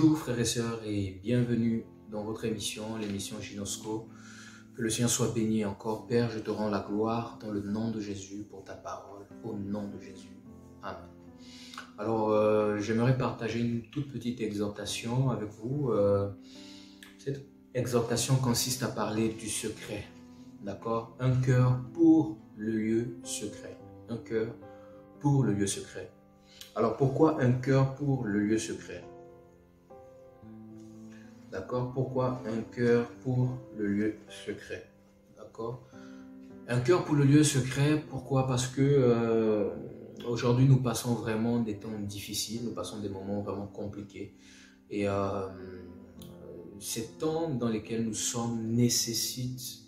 Bonjour frères et sœurs et bienvenue dans votre émission, l'émission Ginosco. Que le Seigneur soit béni encore. Père, je te rends la gloire dans le nom de Jésus pour ta parole, au nom de Jésus. Amen. Alors, j'aimerais partager une toute petite exhortation avec vous. Cette exhortation consiste à parler du secret, d'accord? Un cœur pour le lieu secret. Un cœur pour le lieu secret. Alors, pourquoi un cœur pour le lieu secret? D'accord? Pourquoi un cœur pour le lieu secret? D'accord? Un cœur pour le lieu secret, pourquoi? Parce que aujourd'hui, nous passons vraiment des temps difficiles, nous passons des moments vraiment compliqués. Et ces temps dans lesquels nous sommes nécessitent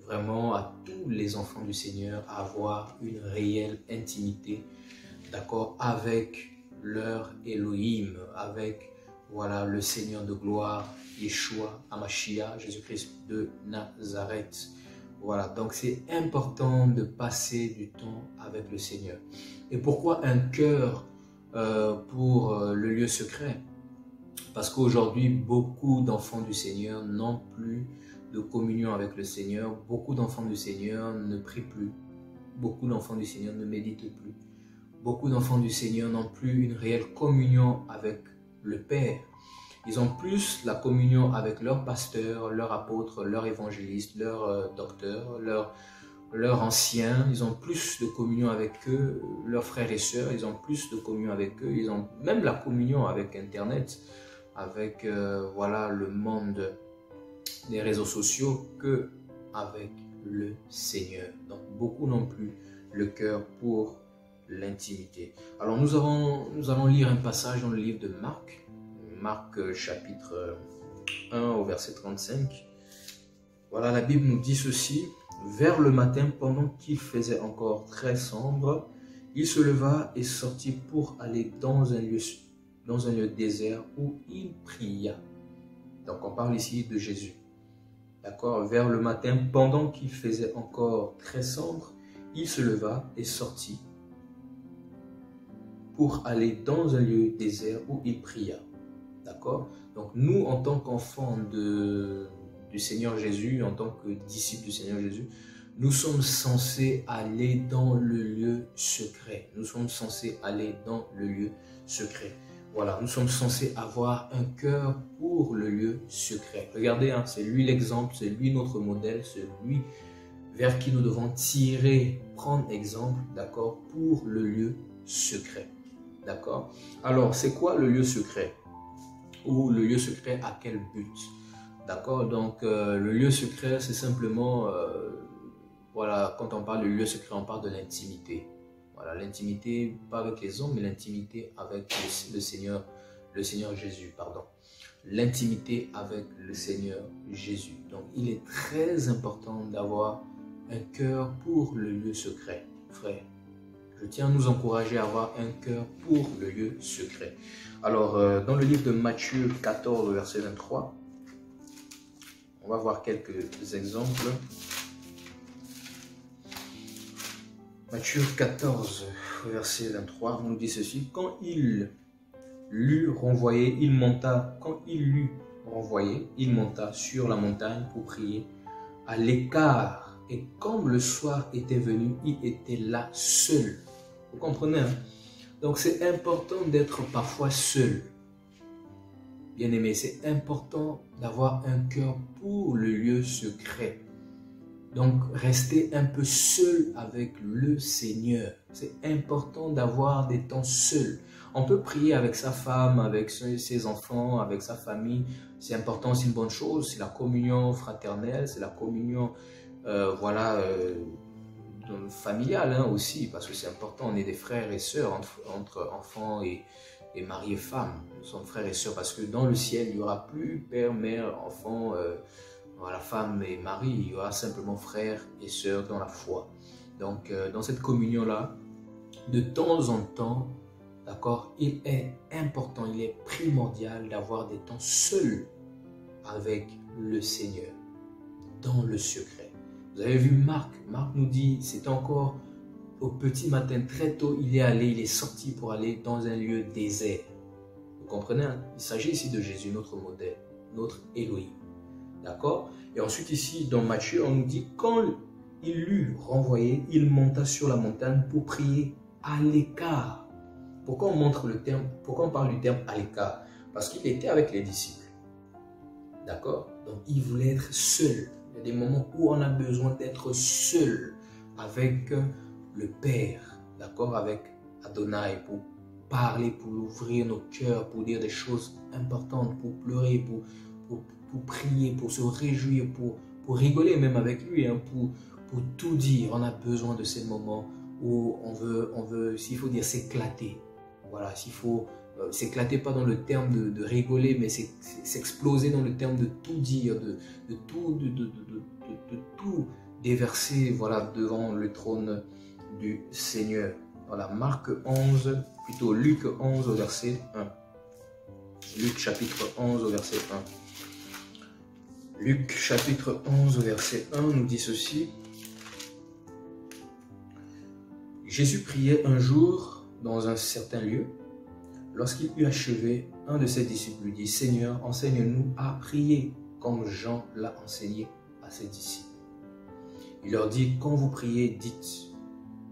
vraiment à tous les enfants du Seigneur à avoir une réelle intimité, d'accord, avec leur Elohim, avec voilà, le Seigneur de gloire, Yeshua, Hamashiach, Jésus-Christ de Nazareth. Voilà, donc c'est important de passer du temps avec le Seigneur. Et pourquoi un cœur pour le lieu secret? Parce qu'aujourd'hui, beaucoup d'enfants du Seigneur n'ont plus de communion avec le Seigneur. Beaucoup d'enfants du Seigneur ne prient plus. Beaucoup d'enfants du Seigneur ne méditent plus. Beaucoup d'enfants du Seigneur n'ont plus une réelle communion avec le Père. Ils ont plus la communion avec leur pasteur, leur apôtre, leur évangéliste, leur docteur, leur ancien. Ils ont plus de communion avec eux, leurs frères et sœurs. Ils ont plus de communion avec eux. Ils ont même la communion avec Internet, avec voilà, le monde des réseaux sociaux que avec le Seigneur. Donc beaucoup n'ont plus le cœur pour l'intimité. Alors nous allons lire un passage dans le livre de Marc chapitre 1 au verset 35. Voilà, la Bible nous dit ceci. Vers le matin, pendant qu'il faisait encore très sombre, il se leva et sortit pour aller dans un lieu désert où il pria. Donc on parle ici de Jésus. D'accord? Vers le matin, pendant qu'il faisait encore très sombre, il se leva et sortit pour aller dans un lieu désert où il pria. D'accord? Donc nous, en tant qu'enfants du Seigneur Jésus, en tant que disciples du Seigneur Jésus, nous sommes censés aller dans le lieu secret. Nous sommes censés aller dans le lieu secret. Voilà, nous sommes censés avoir un cœur pour le lieu secret. Regardez, hein, c'est lui l'exemple, c'est lui notre modèle, c'est lui vers qui nous devons tirer, prendre exemple, d'accord, pour le lieu secret. D'accord? Alors, c'est quoi le lieu secret? Ou le lieu secret à quel but? D'accord? Donc, le lieu secret, c'est simplement, voilà, quand on parle de lieu secret, on parle de l'intimité. Voilà, l'intimité, pas avec les hommes, mais l'intimité avec le Seigneur Jésus, pardon. L'intimité avec le Seigneur Jésus. Donc, il est très important d'avoir un cœur pour le lieu secret, frère. Je tiens à nous encourager à avoir un cœur pour le lieu secret. Alors, dans le livre de Matthieu 14, verset 23, on va voir quelques exemples. Matthieu 14, verset 23, on nous dit ceci. Quand il l'eut renvoyé, il monta sur la montagne pour prier à l'écart. Et comme le soir était venu, il était là seul. Vous comprenez, hein? Donc c'est important d'être parfois seul. Bien aimé, c'est important d'avoir un cœur pour le lieu secret. Donc rester un peu seul avec le Seigneur. C'est important d'avoir des temps seuls. On peut prier avec sa femme, avec ses enfants, avec sa famille. C'est important, c'est une bonne chose. C'est la communion fraternelle, c'est la communion familiale, hein, aussi, parce que c'est important. On est des frères et sœurs entre enfants et mari et femme. Nous sommes frères et sœurs parce que dans le ciel, il n'y aura plus père, mère, enfant, voilà, femme et mari. Il y aura simplement frères et sœurs dans la foi. Donc, dans cette communion-là, de temps en temps, d'accord, il est important, il est primordial d'avoir des temps seuls avec le Seigneur, dans le secret. Vous avez vu Marc nous dit, c'est encore au petit matin, très tôt, il est sorti pour aller dans un lieu désert. Vous comprenez, hein? Il s'agit ici de Jésus, notre modèle, notre Elohim. D'accord? Et ensuite ici, dans Matthieu, on nous dit, quand il l'eut renvoyé, il monta sur la montagne pour prier à l'écart. Pourquoi on parle du terme à l'écart? Parce qu'il était avec les disciples. D'accord? Donc il voulait être seul. Il y a des moments où on a besoin d'être seul avec le Père, d'accord? Avec Adonai, pour parler, pour ouvrir nos cœurs, pour dire des choses importantes, pour pleurer, pour prier, pour se réjouir, pour rigoler même avec lui, hein, pour tout dire. On a besoin de ces moments où on veut, s'il faut dire, s'éclater. Voilà, s'il faut s'éclater, pas dans le terme de rigoler, mais s'exploser dans le terme de tout dire, de tout déverser, voilà, devant le trône du Seigneur. Voilà, Luc 11 au verset 1. Luc chapitre 11 au verset 1. Luc chapitre 11 au verset 1 nous dit ceci. Jésus priait un jour dans un certain lieu. Lorsqu'il eut achevé, un de ses disciples lui dit, « Seigneur, enseigne-nous à prier, comme Jean l'a enseigné à ses disciples. » Il leur dit, « Quand vous priez, dites,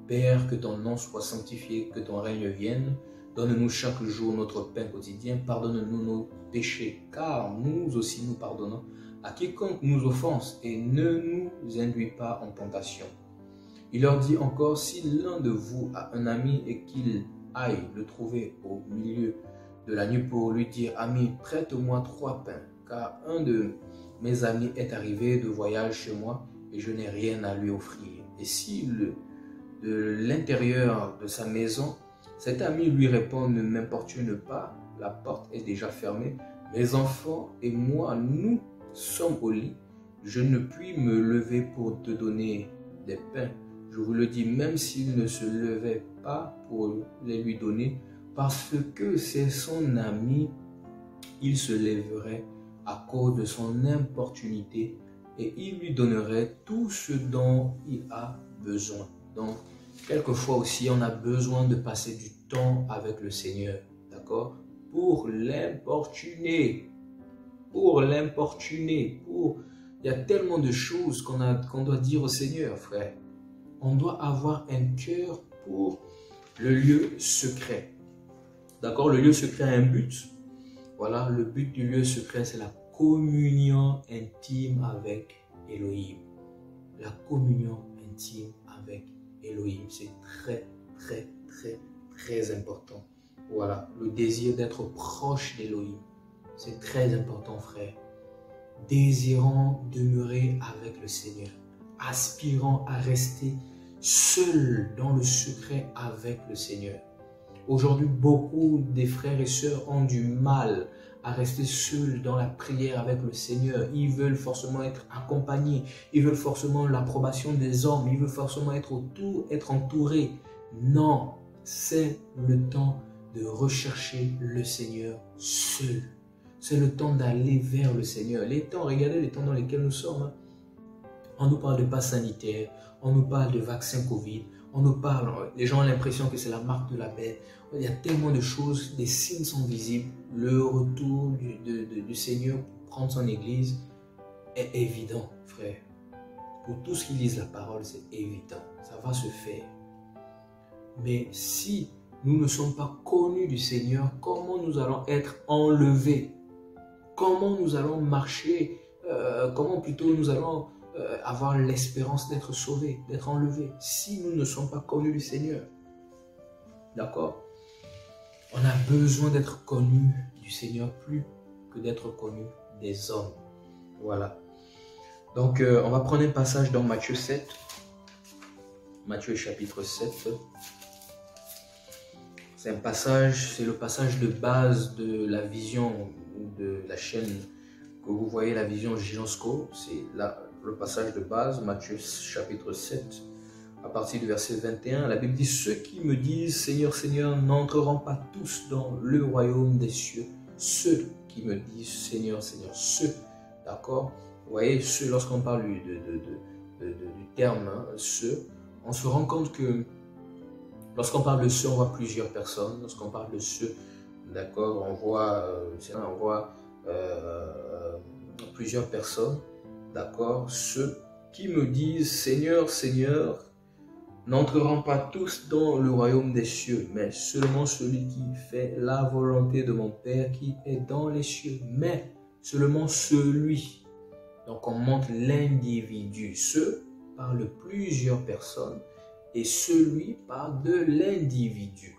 Père, que ton nom soit sanctifié, que ton règne vienne. Donne-nous chaque jour notre pain quotidien. Pardonne-nous nos péchés, car nous aussi nous pardonnons à quiconque nous offense, et ne nous induis pas en tentation. » Il leur dit encore, « Si l'un de vous a un ami et qu'il aille le trouver au milieu de la nuit pour lui dire, « Ami, prête-moi 3 pains, car un de mes amis est arrivé de voyage chez moi et je n'ai rien à lui offrir. » Et si de l'intérieur de sa maison, cet ami lui répond, « Ne m'importune pas, la porte est déjà fermée. Mes enfants et moi, nous sommes au lit. Je ne puis me lever pour te donner des pains. Je vous le dis, même s'il ne se levait pas pour les lui donner, parce que c'est son ami, il se lèverait à cause de son importunité et il lui donnerait tout ce dont il a besoin. » Donc, quelquefois aussi, on a besoin de passer du temps avec le Seigneur, d'accord? Pour l'importuner. Il y a tellement de choses qu'on doit dire au Seigneur, frère. On doit avoir un cœur pour le lieu secret. D'accord? Le lieu secret a un but. Voilà, le but du lieu secret, c'est la communion intime avec Elohim. La communion intime avec Elohim, c'est très, très, très, très important. Voilà, le désir d'être proche d'Elohim, c'est très important, frère. Désirant demeurer avec le Seigneur, aspirant à rester seul dans le secret avec le Seigneur. Aujourd'hui, beaucoup des frères et sœurs ont du mal à rester seuls dans la prière avec le Seigneur. Ils veulent forcément être accompagnés, ils veulent forcément l'approbation des hommes, ils veulent forcément être entourés. Non, c'est le temps de rechercher le Seigneur seul. C'est le temps d'aller vers le Seigneur. Regardez les temps dans lesquels nous sommes. Hein. On nous parle de passe sanitaire, on nous parle de vaccin Covid, les gens ont l'impression que c'est la marque de la bête. Il y a tellement de choses, des signes sont visibles. Le retour du Seigneur pour prendre son église est évident, frère. Pour tous qui lisent la parole, c'est évident. Ça va se faire. Mais si nous ne sommes pas connus du Seigneur, comment nous allons être enlevés? Comment nous allons marcher? Comment plutôt nous allons avoir l'espérance d'être sauvés, d'être enlevés, si nous ne sommes pas connus du Seigneur? D'accord? On a besoin d'être connus du Seigneur plus que d'être connus des hommes. Voilà. Donc, on va prendre un passage dans Matthieu 7. Matthieu chapitre 7. C'est le passage de base de la vision de la chaîne que vous voyez, la vision Gigensco. C'est le passage de base, Matthieu chapitre 7, à partir du verset 21. La Bible dit, « Ceux qui me disent, Seigneur, Seigneur, n'entreront pas tous dans le royaume des cieux. » Ceux qui me disent, Seigneur, Seigneur, ceux, d'accord? Vous voyez, ceux, lorsqu'on parle du terme, hein, ceux, on se rend compte que lorsqu'on parle de ceux, on voit plusieurs personnes. Lorsqu'on parle de ceux, d'accord, on voit plusieurs personnes, d'accord, ceux qui me disent, Seigneur, Seigneur, n'entreront pas tous dans le royaume des cieux, mais seulement celui qui fait la volonté de mon Père qui est dans les cieux, mais seulement celui. Donc on montre l'individu, ce parle plusieurs personnes et celui parle de l'individu.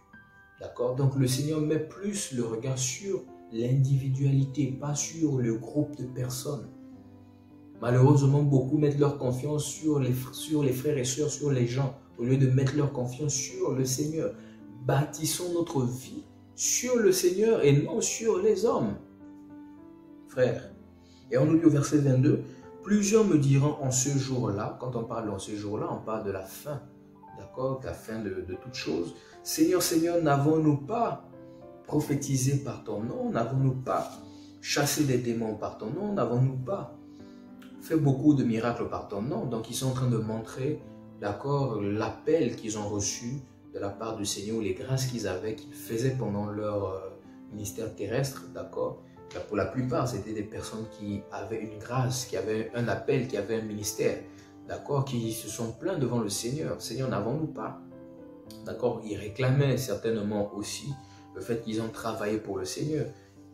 D'accord? Donc le Seigneur met plus le regard sur l'individualité, pas sur le groupe de personnes. Malheureusement, beaucoup mettent leur confiance sur les frères et sœurs, sur les gens, au lieu de mettre leur confiance sur le Seigneur. Bâtissons notre vie sur le Seigneur et non sur les hommes. Frères, et on nous dit au verset 22, « Plusieurs me diront en ce jour-là », quand on parle en ce jour-là, on parle de la fin, d'accord, la fin de toutes choses. « Seigneur, Seigneur, n'avons-nous pas prophétisé par ton nom? N'avons-nous pas chassé des démons par ton nom? N'avons-nous pas fait beaucoup de miracles par ton nom? » Donc ils sont en train de montrer, d'accord, l'appel qu'ils ont reçu de la part du Seigneur, les grâces qu'ils avaient, qu'ils faisaient pendant leur ministère terrestre, d'accord. Pour la plupart, c'était des personnes qui avaient une grâce, qui avaient un appel, qui avaient un ministère, d'accord, qui se sont plaints devant le Seigneur. Seigneur, n'avons-nous pas? D'accord, ils réclamaient certainement aussi le fait qu'ils ont travaillé pour le Seigneur.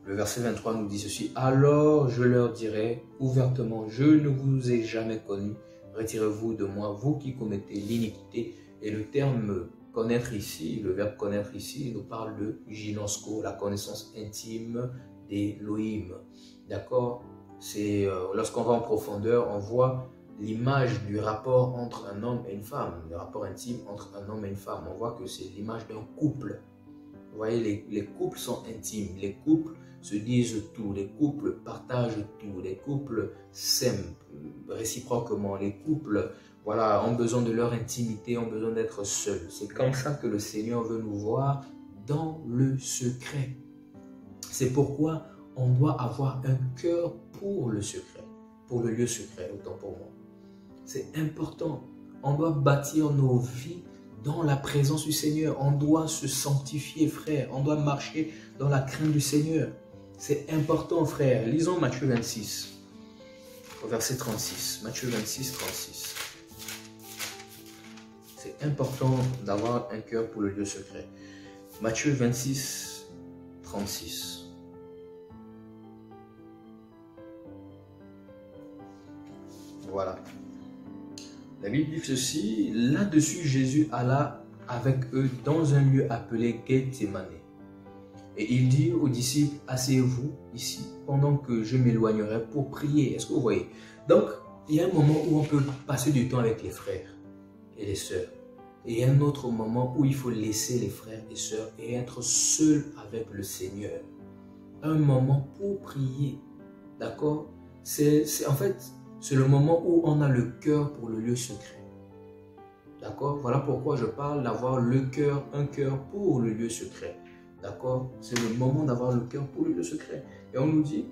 Le verset 23 nous dit ceci, « Alors je leur dirai ouvertement, je ne vous ai jamais connu, retirez-vous de moi, vous qui commettez l'iniquité. » Et le terme connaître ici, le verbe connaître ici, nous parle de ginosko, la connaissance intime d'Élohim. D'accord? C'est lorsqu'on va en profondeur, on voit l'image du rapport entre un homme et une femme, le rapport intime entre un homme et une femme. On voit que c'est l'image d'un couple. Vous voyez, les couples sont intimes, les couples se disent tout, les couples partagent tout, les couples s'aiment réciproquement, les couples, voilà, ont besoin de leur intimité, ont besoin d'être seuls. C'est comme ça que le Seigneur veut nous voir dans le secret. C'est pourquoi on doit avoir un cœur pour le secret, pour le lieu secret, autant pour moi. C'est important. On doit bâtir nos vies dans la présence du Seigneur. On doit se sanctifier, frère. On doit marcher dans la crainte du Seigneur. C'est important, frère. Lisons Matthieu 26, au verset 36. Matthieu 26, 36. C'est important d'avoir un cœur pour le lieu secret. Matthieu 26, 36. Voilà. La Bible dit ceci, là-dessus Jésus alla avec eux dans un lieu appelé Gethsémane. Et il dit aux disciples, asseyez-vous ici pendant que je m'éloignerai pour prier. Est-ce que vous voyez? Donc, il y a un moment où on peut passer du temps avec les frères et les sœurs. Et il y a un autre moment où il faut laisser les frères et sœurs et être seul avec le Seigneur. Un moment pour prier. D'accord? En fait, c'est le moment où on a le cœur pour le lieu secret. D'accord? Voilà pourquoi je parle d'avoir le cœur, un cœur pour le lieu secret. D'accord? C'est le moment d'avoir le cœur pour le lieu secret. Et on nous dit,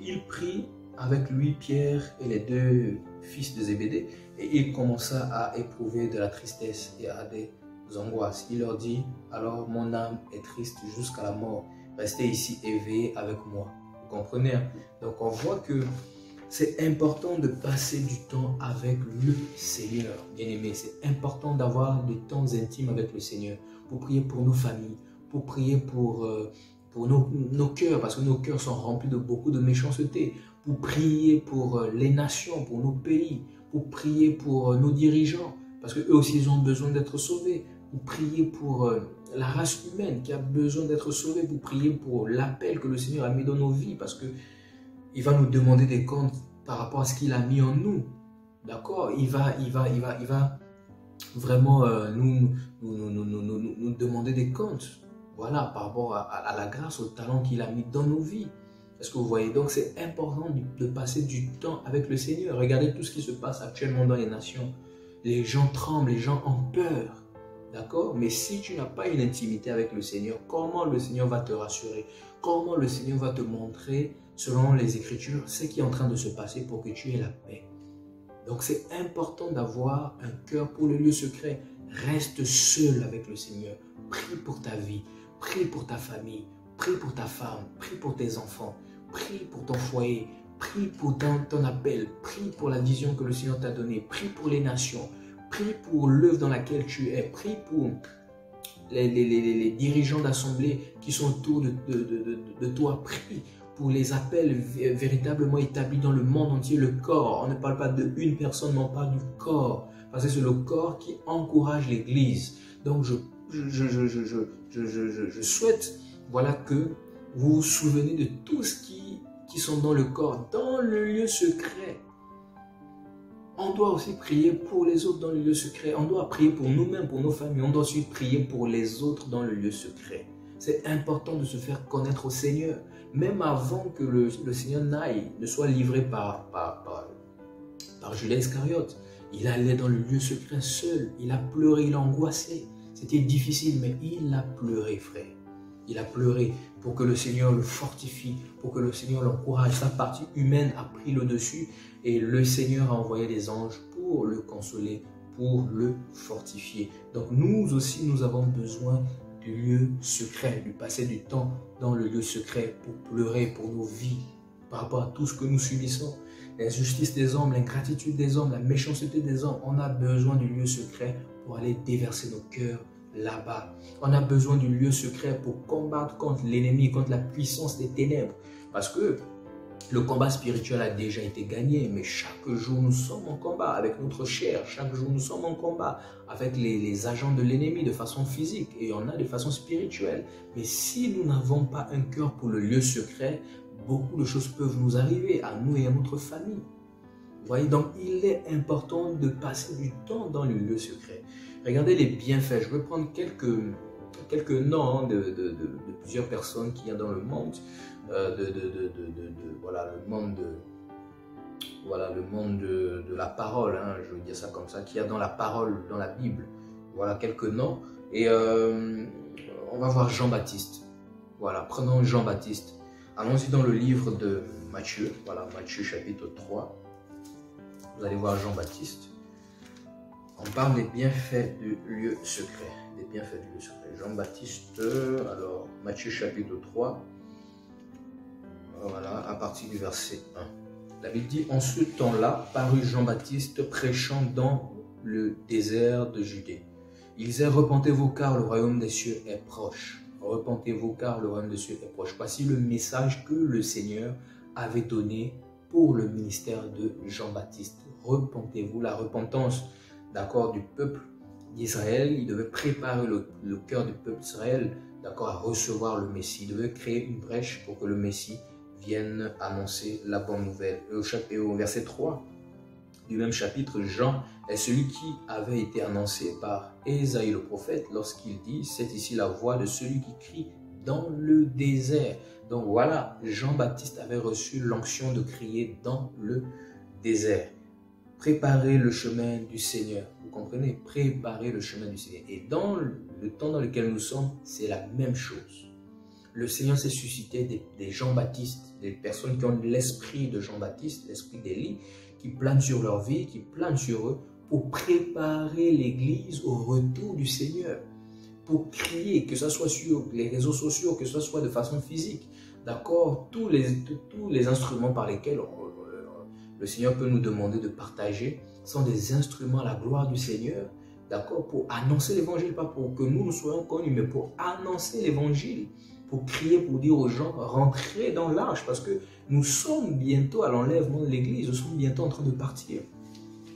il prit avec lui Pierre et les deux fils de Zébédée et il commença à éprouver de la tristesse et à des angoisses. Il leur dit, alors mon âme est triste jusqu'à la mort. Restez ici éveillés avec moi. Vous comprenez? Donc on voit que c'est important de passer du temps avec le Seigneur, bien-aimé. C'est important d'avoir des temps intimes avec le Seigneur pour prier pour nos familles, pour prier pour nos cœurs, parce que nos cœurs sont remplis de beaucoup de méchanceté, pour prier pour les nations, pour nos pays, pour prier pour nos dirigeants, parce qu'eux aussi ils ont besoin d'être sauvés, pour prier pour la race humaine qui a besoin d'être sauvée, pour prier pour l'appel que le Seigneur a mis dans nos vies, parce que il va nous demander des comptes par rapport à ce qu'il a mis en nous. D'accord? Il va vraiment nous demander des comptes. Voilà, par rapport à la grâce, au talent qu'il a mis dans nos vies. Est-ce que vous voyez? Donc c'est important de passer du temps avec le Seigneur. Regardez tout ce qui se passe actuellement dans les nations. Les gens tremblent, les gens ont peur. D'accord? Mais si tu n'as pas une intimité avec le Seigneur, comment le Seigneur va te rassurer? Comment le Seigneur va te montrer, selon les Écritures, ce qui est en train de se passer pour que tu aies la paix? Donc c'est important d'avoir un cœur pour le lieu secret. Reste seul avec le Seigneur. Prie pour ta vie, prie pour ta famille, Prie pour ta femme, prie pour tes enfants, prie pour ton foyer, prie pour ton appel, prie pour la vision que le Seigneur t'a donnée, prie pour les nations, prie pour l'œuvre dans laquelle tu es, prie pour les dirigeants d'assemblée qui sont autour de toi, prie pour les appels véritablement établis dans le monde entier, le corps. On ne parle pas d'une personne, mais on parle du corps, parce que c'est le corps qui encourage l'Église. Donc je souhaite, voilà, que vous vous souvenez de tout ce qui sont dans le corps, dans le lieu secret. On doit aussi prier pour les autres dans le lieu secret. On doit prier pour nous-mêmes, pour nos familles. On doit aussi prier pour les autres dans le lieu secret. C'est important de se faire connaître au Seigneur. Même avant que le Seigneur ne soit livré par Judas Iscariote. Il allait dans le lieu secret seul. Il a pleuré, il a angoissé. C'était difficile, mais il a pleuré, frère. Il a pleuré pour que le Seigneur le fortifie, pour que le Seigneur l'encourage. Sa partie humaine a pris le dessus et le Seigneur a envoyé des anges pour le consoler, pour le fortifier. Donc nous aussi, nous avons besoin du lieu secret, du passer du temps dans le lieu secret pour pleurer pour nos vies, par rapport à tout ce que nous subissons. L'injustice des hommes, l'ingratitude des hommes, la méchanceté des hommes. On a besoin du lieu secret pour aller déverser nos cœurs là-bas. On a besoin du lieu secret pour combattre contre l'ennemi, contre la puissance des ténèbres. Parce que le combat spirituel a déjà été gagné, mais chaque jour nous sommes en combat avec notre chair. Chaque jour nous sommes en combat avec les agents de l'ennemi de façon physique et on a de façon spirituelle. Mais si nous n'avons pas un cœur pour le lieu secret, beaucoup de choses peuvent nous arriver à nous et à notre famille. Vous voyez, donc il est important de passer du temps dans le lieu secret. Regardez les bienfaits. Je vais prendre quelques noms de plusieurs personnes qu'il y a dans le monde, voilà, le monde de la parole, hein, je veux dire ça comme ça, qu'il y a dans la parole, dans la Bible. Voilà quelques noms. Et on va voir Jean-Baptiste. Voilà, prenons Jean-Baptiste. Allons-y dans le livre de Matthieu, voilà, Matthieu chapitre 3. Vous allez voir Jean-Baptiste. On parle des bienfaits du lieu secret. Des bienfaits du lieu secret. Jean-Baptiste, alors, Matthieu chapitre 3. Voilà, à partir du verset 1. La Bible dit, en ce temps-là, parut Jean-Baptiste prêchant dans le désert de Judée. Il disait, repentez-vous car le royaume des cieux est proche. Repentez-vous car le royaume des cieux est proche. Voici le message que le Seigneur avait donné pour le ministère de Jean-Baptiste. Repentez-vous, la repentance, d'accord, du peuple d'Israël. Il devait préparer le cœur du peuple d'Israël, d'accord, à recevoir le Messie. Il devait créer une brèche pour que le Messie vienne annoncer la bonne nouvelle. Et au verset 3 du même chapitre, Jean est celui qui avait été annoncé par Ésaïe le prophète lorsqu'il dit « C'est ici la voix de celui qui crie dans le désert ». Donc voilà, Jean-Baptiste avait reçu l'onction de crier dans le désert. Préparer le chemin du Seigneur. Vous comprenez? Préparer le chemin du Seigneur. Et dans le temps dans lequel nous sommes, c'est la même chose. Le Seigneur s'est suscité des Jean-Baptiste, des personnes qui ont l'esprit de Jean-Baptiste, l'esprit d'Élie, qui plane sur leur vie, qui plane sur eux, pour préparer l'Église au retour du Seigneur. Pour crier, que ce soit sur les réseaux sociaux, que ce soit de façon physique. D'accord? Tous les instruments par lesquels le Seigneur peut nous demander de partager sont des instruments à la gloire du Seigneur. D'accord? Pour annoncer l'évangile, pas pour que nous soyons connus, mais pour annoncer l'évangile. Pour crier, pour dire aux gens, rentrez dans l'arche, parce que nous sommes bientôt à l'enlèvement de l'Église, nous sommes bientôt en train de partir.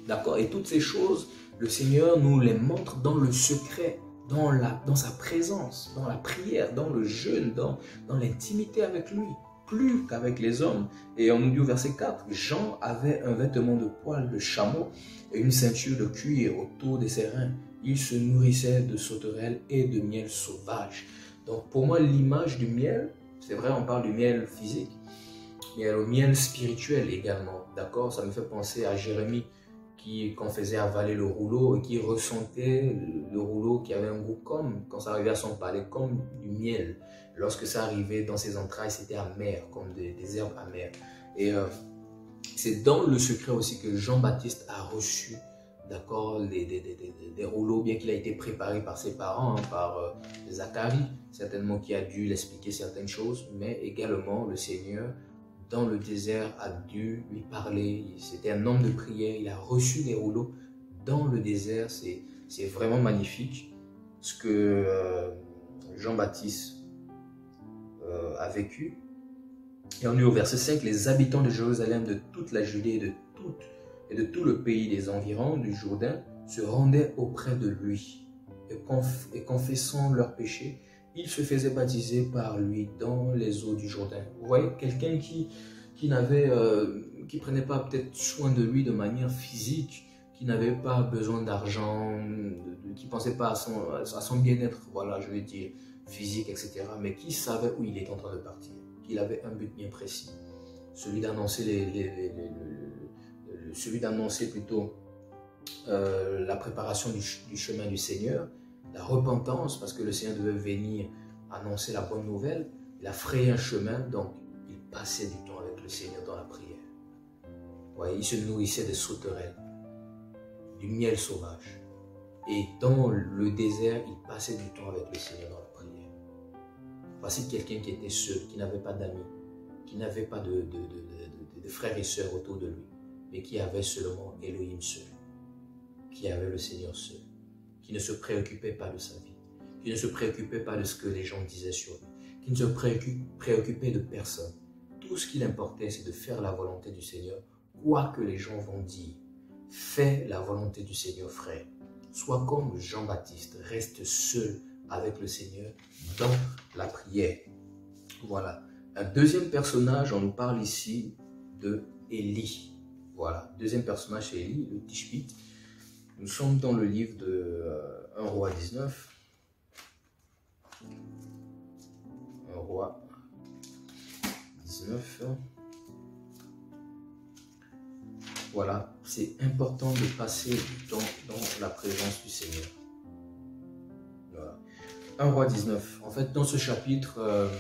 D'accord? Et toutes ces choses, le Seigneur nous les montre dans le secret, dans sa présence, dans la prière, dans le jeûne, dans l'intimité avec lui, plus qu'avec les hommes. Et on nous dit au verset 4, Jean avait un vêtement de poil de chameau et une ceinture de cuir autour de ses reins. Il se nourrissait de sauterelles et de miel sauvage. Donc pour moi, l'image du miel, c'est vrai, on parle du miel physique, mais au miel spirituel également, d'accord? Ça me fait penser à Jérémie, qu'on faisait avaler le rouleau et qui ressentait le rouleau qui avait un goût comme, quand ça arrivait à son palais, comme du miel. Lorsque ça arrivait dans ses entrailles, c'était amer, comme des herbes amères. Et c'est dans le secret aussi que Jean-Baptiste a reçu, d'accord, des rouleaux, bien qu'il a été préparé par ses parents, hein, par Zacharie, certainement qui a dû l'expliquer certaines choses, mais également le Seigneur, dans le désert, a dû lui parler. C'était un homme de prière, il a reçu des rouleaux dans le désert. C'est vraiment magnifique ce que Jean-Baptiste a vécu. Et on est au verset 5, les habitants de Jérusalem, de toute la Judée et de tout le pays des environs du Jourdain se rendaient auprès de lui et confessant leurs péchés, ils se faisaient baptiser par lui dans les eaux du Jourdain. Vous voyez, quelqu'un qui prenait pas peut-être soin de lui de manière physique, qui n'avait pas besoin d'argent, qui pensait pas à son bien-être, voilà, je veux dire, physique, etc., mais qui savait où il était en train de partir, qu'il avait un but bien précis, celui d'annoncer plutôt la préparation du chemin du Seigneur, la repentance, parce que le Seigneur devait venir annoncer la bonne nouvelle. Il a frayé un chemin, donc il passait du temps avec le Seigneur dans la prière. Ouais, il se nourrissait des sauterelles, du miel sauvage. Et dans le désert, il passait du temps avec le Seigneur dans la prière. Voici quelqu'un qui était seul, qui n'avait pas d'amis, qui n'avait pas de frères et sœurs autour de lui, mais qui avait seulement Elohim seul, qui avait le Seigneur seul, qui ne se préoccupait pas de sa vie, qui ne se préoccupait pas de ce que les gens disaient sur lui, qui ne se préoccupait de personne. Tout ce qu'il importait, c'est de faire la volonté du Seigneur, quoi que les gens vont dire. Fais la volonté du Seigneur, frère. Sois comme Jean-Baptiste, reste seul avec le Seigneur dans la prière. Voilà. Un deuxième personnage, on nous parle ici de Élie. Voilà, deuxième personnage, c'est Élie, le Tishbite. Nous sommes dans le livre de 1 roi 19. 1 roi 19. Voilà, c'est important de passer du temps dans la présence du Seigneur. Voilà. 1 roi 19. En fait, dans ce chapitre,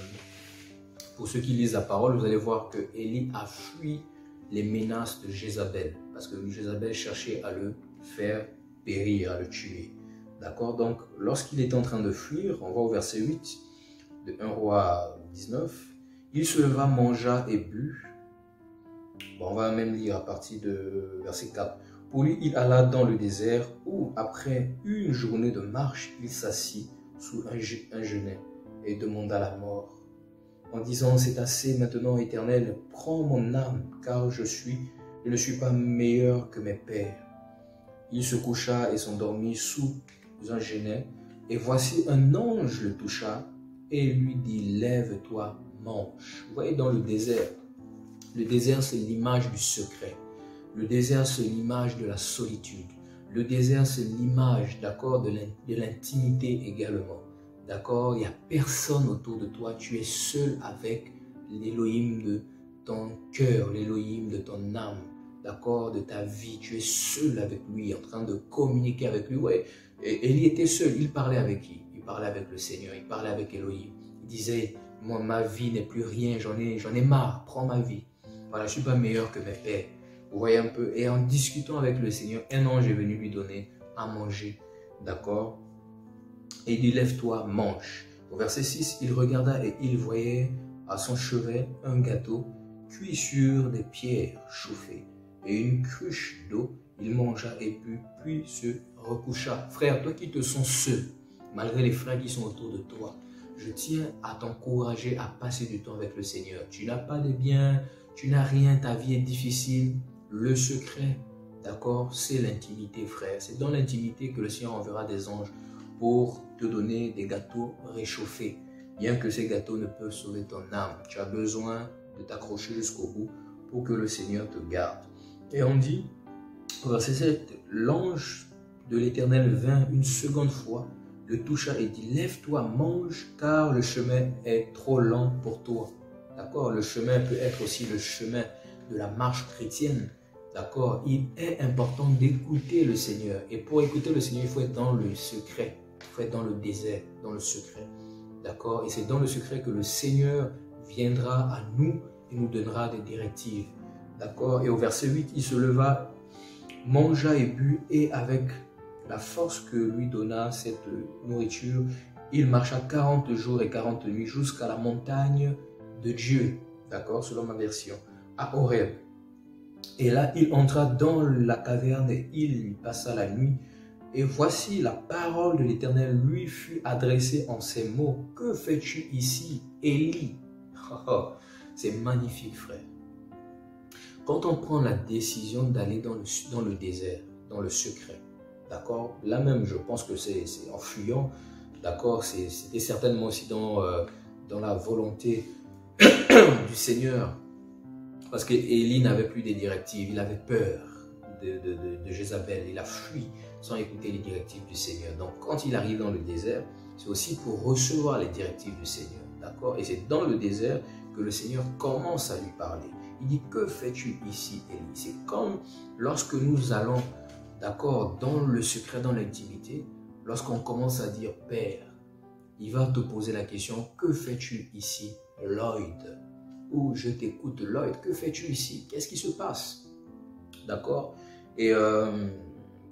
pour ceux qui lisent la parole, vous allez voir que Élie a fui les menaces de Jézabel, parce que Jézabel cherchait à le faire périr, à le tuer. D'accord? Donc, lorsqu'il est en train de fuir, on va au verset 8 de 1 roi 19, il se leva, mangea et but. Bon, on va même lire à partir de verset 4. Pour lui, il alla dans le désert où, après une journée de marche, il s'assit sous un genêt et demanda la mort, en disant, c'est assez maintenant, Éternel, prends mon âme, car je ne suis pas meilleur que mes pères. Il se coucha et s'endormit sous un genêt, et voici un ange le toucha et lui dit, lève-toi, mange. Vous voyez, dans le désert, c'est l'image du secret. Le désert, c'est l'image de la solitude. Le désert, c'est l'image, d'accord, de l'intimité également. D'accord, il n'y a personne autour de toi, tu es seul avec l'Élohim de ton cœur, l'Élohim de ton âme, d'accord, de ta vie, tu es seul avec lui, en train de communiquer avec lui. Ouais, Élie était seul, il parlait avec qui? Il parlait avec le Seigneur, il parlait avec Elohim. Il disait, moi, ma vie n'est plus rien, j'en ai marre, prends ma vie. Voilà, je ne suis pas meilleur que mes pères. Vous voyez un peu, et en discutant avec le Seigneur, un ange est venu lui donner à manger, d'accord? Et il dit, lève-toi, mange. Au verset 6, il regarda et il voyait à son chevet un gâteau cuit sur des pierres chauffées et une cruche d'eau. Il mangea et but, puis se recoucha. Frère, toi qui te sens seul, malgré les frères qui sont autour de toi, je tiens à t'encourager à passer du temps avec le Seigneur. Tu n'as pas de biens, tu n'as rien, ta vie est difficile. Le secret, d'accord, c'est l'intimité, frère. C'est dans l'intimité que le Seigneur enverra des anges pour te donner des gâteaux réchauffés. Bien que ces gâteaux ne peuvent sauver ton âme, tu as besoin de t'accrocher jusqu'au bout pour que le Seigneur te garde. Et on dit, au verset 7, l'ange de l'Éternel vint une seconde fois, le toucha et dit, lève-toi, mange, car le chemin est trop lent pour toi. D'accord, le chemin peut être aussi le chemin de la marche chrétienne. D'accord, il est important d'écouter le Seigneur. Et pour écouter le Seigneur, il faut être dans le secret. Il faut être dans le désert, dans le secret. D'accord, et c'est dans le secret que le Seigneur viendra à nous et nous donnera des directives. D'accord, et au verset 8, il se leva mangea et but, et avec la force que lui donna cette nourriture, il marcha 40 jours et 40 nuits jusqu'à la montagne de Dieu, d'accord, selon ma version, à Horeb. Et là, il entra dans la caverne et il y passa la nuit. Et voici la parole de l'Éternel lui fut adressée en ces mots. Que fais-tu ici, Élie? C'est magnifique, frère. Quand on prend la décision d'aller dans le désert, dans le secret, d'accord, là même, je pense que c'est en fuyant, d'accord, c'était certainement aussi dans la volonté du Seigneur. Parce qu'Élie n'avait plus des directives, il avait peur de Jézabel, il a fui sans écouter les directives du Seigneur. Donc quand il arrive dans le désert, c'est aussi pour recevoir les directives du Seigneur, d'accord? Et c'est dans le désert que le Seigneur commence à lui parler. Il dit, que fais-tu ici, Élie? C'est comme lorsque nous allons, d'accord, dans le secret, dans l'intimité, lorsqu'on commence à dire, Père, il va te poser la question, que fais-tu ici, Lloyd? Ou je t'écoute, Lloyd, que fais-tu ici? Qu'est-ce qui se passe? D'accord? Et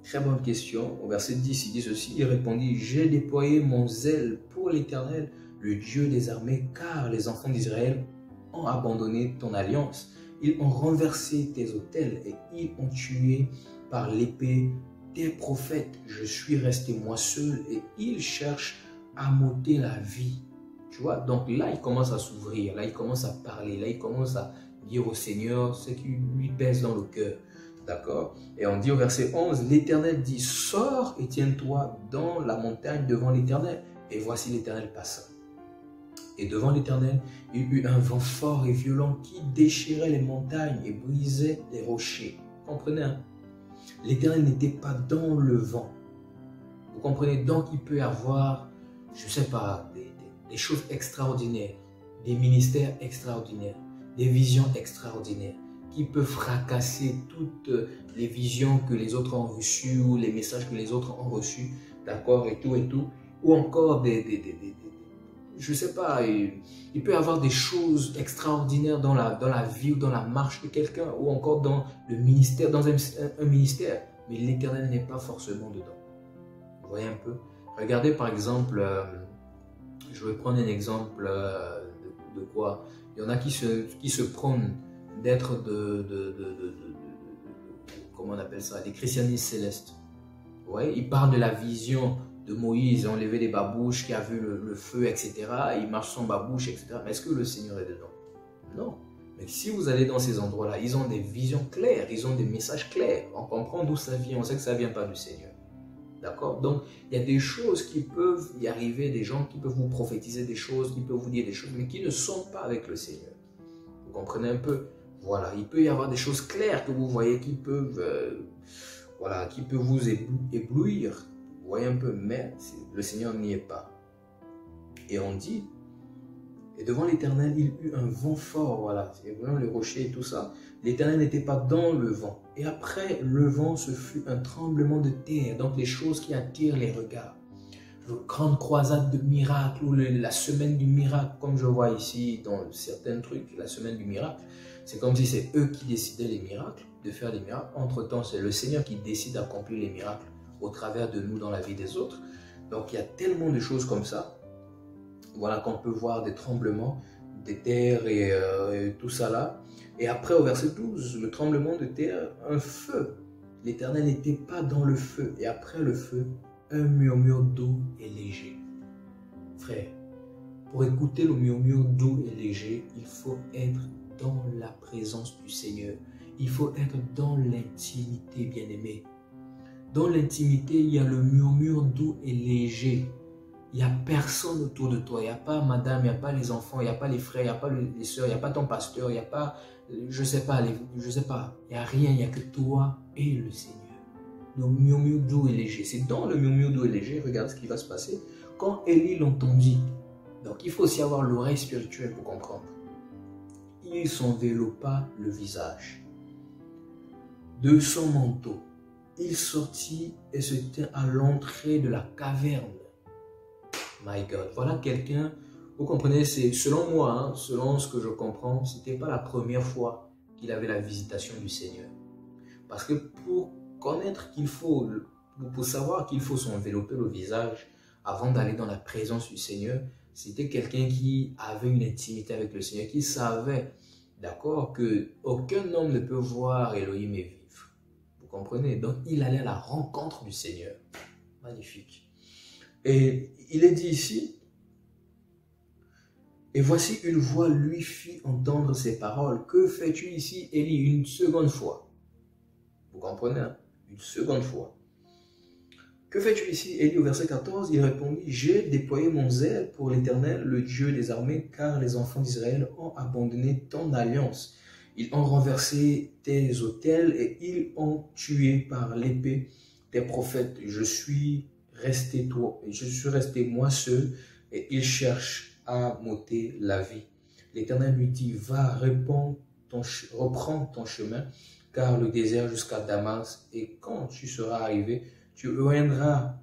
très bonne question. Au verset 10, il dit ceci, il répondit, j'ai déployé mon zèle pour l'Éternel, le Dieu des armées, car les enfants d'Israël ont abandonné ton alliance. Ils ont renversé tes autels et ils ont tué par l'épée tes prophètes. Je suis resté moi seul et ils cherchent à m'ôter la vie. Tu vois, donc là, il commence à s'ouvrir, là, il commence à parler, là, il commence à dire au Seigneur ce qui lui pèse dans le cœur. D'accord? Et on dit au verset 11, l'Éternel dit, sors et tiens-toi dans la montagne devant l'Éternel. Et voici l'Éternel passa. Et devant l'Éternel, il y eut un vent fort et violent qui déchirait les montagnes et brisait les rochers. Vous comprenez, hein? L'Éternel n'était pas dans le vent. Vous comprenez? Donc il peut y avoir, je ne sais pas, des choses extraordinaires, des ministères extraordinaires, des visions extraordinaires qui peuvent fracasser toutes les visions que les autres ont reçues ou les messages que les autres ont reçus, d'accord, et tout, ou encore je ne sais pas, il peut y avoir des choses extraordinaires dans la vie ou dans la marche de quelqu'un, ou encore dans le ministère, dans un ministère, mais l'Éternel n'est pas forcément dedans. Vous voyez un peu? Regardez par exemple, je vais prendre un exemple de quoi? Il y en a qui se prônent d'être comment on appelle ça? Des christianistes célestes. Ouais, ils parlent de la vision de Moïse, on levait des babouches, qui a vu le feu, etc. Il marche sans babouche, etc. Mais est-ce que le Seigneur est dedans? Non. Mais si vous allez dans ces endroits-là, ils ont des visions claires, ils ont des messages clairs. On comprend d'où ça vient, on sait que ça ne vient pas du Seigneur. D'accord? Donc, il y a des choses qui peuvent y arriver, des gens qui peuvent vous prophétiser des choses, qui peuvent vous dire des choses, mais qui ne sont pas avec le Seigneur. Vous comprenez un peu? Voilà, il peut y avoir des choses claires que vous voyez qui peuvent, qui peuvent vous éblouir. Vous voyez un peu, mais le Seigneur n'y est pas. Et on dit, et devant l'Éternel, il eut un vent fort, voilà, c'est vraiment les rochers et tout ça. L'Éternel n'était pas dans le vent. Et après le vent, ce fut un tremblement de terre, donc les choses qui attirent les regards. Une grande croisade de miracles, ou la semaine du miracle, comme je vois ici dans certains trucs, la semaine du miracle. C'est comme si c'est eux qui décidaient les miracles, de faire des miracles. Entre-temps, c'est le Seigneur qui décide d'accomplir les miracles au travers de nous dans la vie des autres. Donc il y a tellement de choses comme ça, voilà, qu'on peut voir des tremblements, des terres et tout ça là. Et après au verset 12, le tremblement de terre, un feu. L'Éternel n'était pas dans le feu. Et après le feu, un murmure doux et léger. Frère, pour écouter le murmure doux et léger, il faut être dans la présence du Seigneur. Il faut être dans l'intimité, bien-aimé. Dans l'intimité, il y a le murmure doux et léger. Il n'y a personne autour de toi. Il n'y a pas madame, il n'y a pas les enfants, il n'y a pas les frères, il n'y a pas les soeurs, il n'y a pas ton pasteur, il n'y a pas, je ne sais pas, il n'y a rien, il n'y a que toi et le Seigneur. Le murmure doux et léger. C'est dans le murmure doux et léger, regarde ce qui va se passer. Quand Élie l'entendit, donc il faut aussi avoir l'oreille spirituelle pour comprendre. Il s'enveloppa le visage de son manteau. Il sortit et se tint à l'entrée de la caverne. My God, voilà quelqu'un, vous comprenez, c'est selon moi, hein, selon ce que je comprends, ce n'était pas la première fois qu'il avait la visitation du Seigneur. Parce que pour connaître qu'il faut, pour savoir qu'il faut s'envelopper le visage avant d'aller dans la présence du Seigneur, c'était quelqu'un qui avait une intimité avec le Seigneur, qui savait, d'accord, que aucun homme ne peut voir Elohim et vivre. Vous comprenez? Donc, il allait à la rencontre du Seigneur. Magnifique. Et il est dit ici, et voici une voix lui fit entendre ces paroles. Que fais-tu ici, Élie? Une seconde fois. Vous comprenez, hein? Une seconde fois. Que fais-tu ici, Élie? Au verset 14, il répondit, j'ai déployé mon zèle pour l'Éternel, le Dieu des armées, car les enfants d'Israël ont abandonné ton alliance. Ils ont renversé tes autels et ils ont tué par l'épée tes prophètes. Je suis resté moi seul et ils cherchent à m'ôter la vie. L'Éternel lui dit, va, reprends ton chemin, car le désert jusqu'à Damas, et quand tu seras arrivé, tu oindras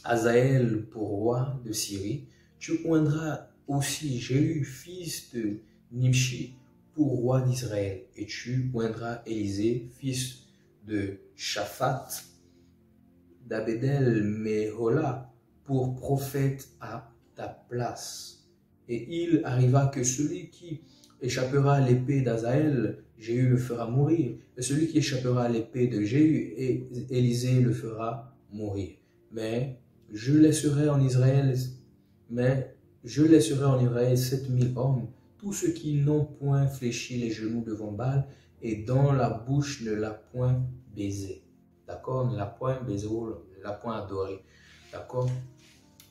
Hazaël pour roi de Syrie, tu oindras aussi Jéhu, fils de Nimshi, pour roi d'Israël, et tu oindras Élisée, fils de Shaphat, d'Abedel Mehola, pour prophète à ta place. Et il arriva que celui qui échappera à l'épée d'Hazaël, Jéhu le fera mourir. Et celui qui échappera à l'épée de Jéhu, et Élisée le fera mourir. Mais je laisserai en Israël 7000 hommes, tous ceux qui n'ont point fléchi les genoux devant Baal, et dont la bouche ne l'a point baisé. D'accord? Ne l'a point baisé, ne l'a point adoré. D'accord?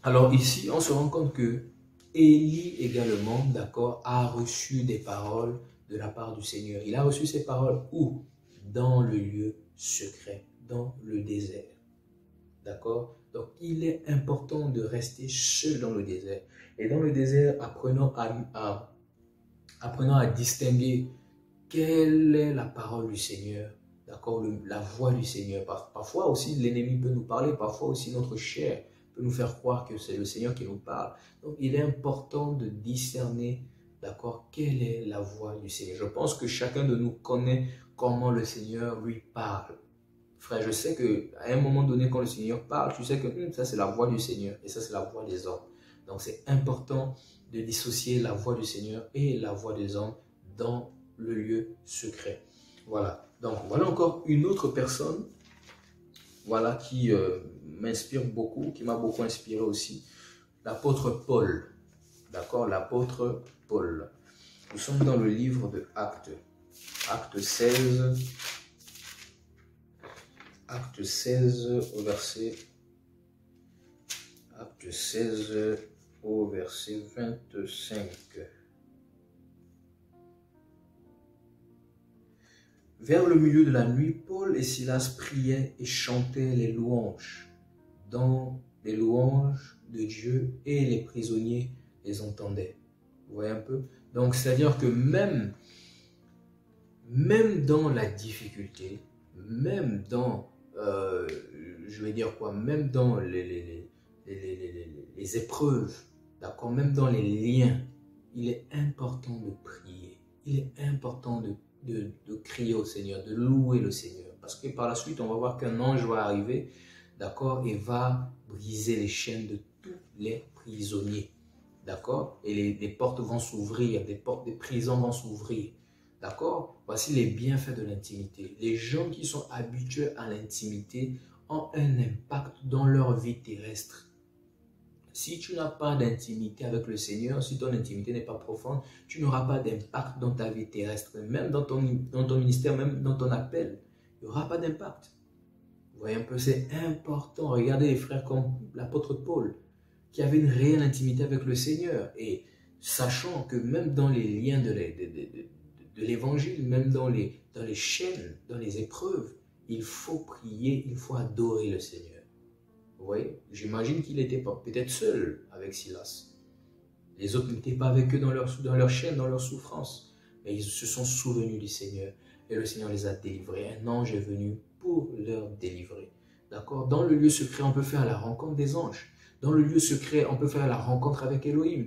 Alors ici, on se rend compte que Élie également, d'accord, a reçu des paroles de la part du Seigneur. Il a reçu ces paroles où? Dans le lieu secret, dans le désert. D'accord? Donc, il est important de rester seul dans le désert. Et dans le désert, apprenons à distinguer quelle est la parole du Seigneur. D'accord? La voix du Seigneur. Parfois aussi, l'ennemi peut nous parler. Parfois aussi, notre chair peut nous faire croire que c'est le Seigneur qui nous parle. Donc, il est important de discerner, d'accord, quelle est la voix du Seigneur. Je pense que chacun de nous connaît comment le Seigneur lui parle. Frère, je sais qu'à un moment donné, quand le Seigneur parle, tu sais que ça, c'est la voix du Seigneur et ça, c'est la voix des hommes. Donc, c'est important de dissocier la voix du Seigneur et la voix des hommes dans le lieu secret. Voilà. Donc, voilà encore une autre personne, voilà, qui m'inspire beaucoup, qui m'a beaucoup inspiré aussi. L'apôtre Paul. D'accord? L'apôtre Paul. Nous sommes dans le livre de Actes. Acte 16. Acte 16 au verset. Acte 16 au verset 25. Vers le milieu de la nuit, Paul et Silas priaient et chantaient les louanges, dans les louanges de Dieu, et les prisonniers les entendaient. Vous voyez un peu? Donc, c'est-à-dire que même dans la difficulté, même dans, je vais dire quoi, même dans les épreuves, d'accord, même dans les liens, il est important de prier. Il est important de crier au Seigneur, de louer le Seigneur. Parce que par la suite, on va voir qu'un ange va arriver, d'accord, et va briser les chaînes de tous les prisonniers, d'accord, et les portes vont s'ouvrir, les portes des prisons vont s'ouvrir, d'accord. Voici les bienfaits de l'intimité. Les gens qui sont habitués à l'intimité ont un impact dans leur vie terrestre. Si tu n'as pas d'intimité avec le Seigneur, si ton intimité n'est pas profonde, tu n'auras pas d'impact dans ta vie terrestre, même dans ton ministère, même dans ton appel. Il n'y aura pas d'impact. Vous voyez un peu, c'est important. Regardez les frères comme l'apôtre Paul, qui avait une réelle intimité avec le Seigneur. Et sachant que même dans les liens de l'évangile, même dans les chaînes, dans les épreuves, il faut prier, il faut adorer le Seigneur. Vous voyez, j'imagine qu'il était peut-être seul avec Silas. Les autres n'étaient pas avec eux dans leur chaîne, dans leur souffrance. Mais ils se sont souvenus du Seigneur. Et le Seigneur les a délivrés. Un ange est venu pour leur délivrer. D'accord? Dans le lieu secret, on peut faire la rencontre des anges. Dans le lieu secret, on peut faire la rencontre avec Elohim.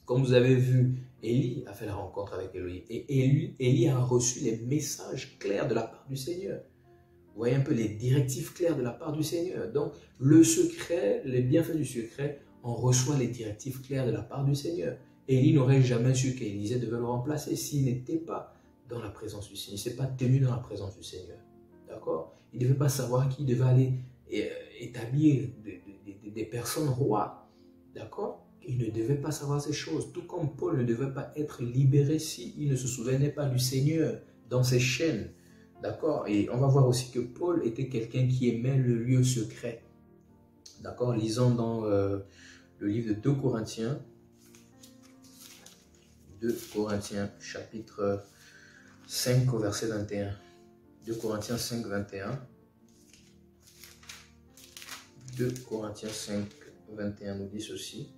Comme vous avez vu, Élie a fait la rencontre avec Elohim. Et Élie a reçu les messages clairs de la part du Seigneur. Vous voyez un peu les directives claires de la part du Seigneur. Donc, le secret, les bienfaits du secret, on reçoit les directives claires de la part du Seigneur. Élie n'aurait jamais su qu'Élisée devait le remplacer s'il n'était pas dans la présence du Seigneur. Il ne s'est pas tenu dans la présence du Seigneur. D'accord? Il ne devait pas savoir qu'il devait aller établir des personnes rois. D'accord? Il ne devait pas savoir ces choses. Tout comme Paul ne devait pas être libéré s'il ne se souvenait pas du Seigneur dans ses chaînes. D'accord? Et on va voir aussi que Paul était quelqu'un qui aimait le lieu secret. D'accord? Lisons dans le livre de 2 Corinthiens. 2 Corinthiens, chapitre 5, au verset 21. 2 Corinthiens 5, 21. 2 Corinthiens 5, 21 nous dit ceci.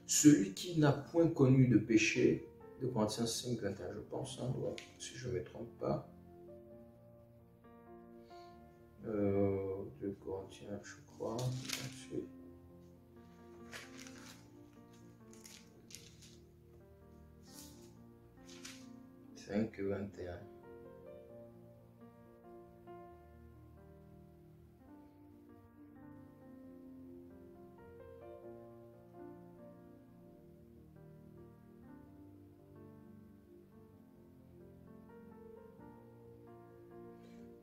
Celui qui n'a point connu de péché, 2 Corinthiens 5, 21, je pense, hein, ouais, si je ne me trompe pas. 2 Corinthiens, je crois. Ensuite. 5, 21.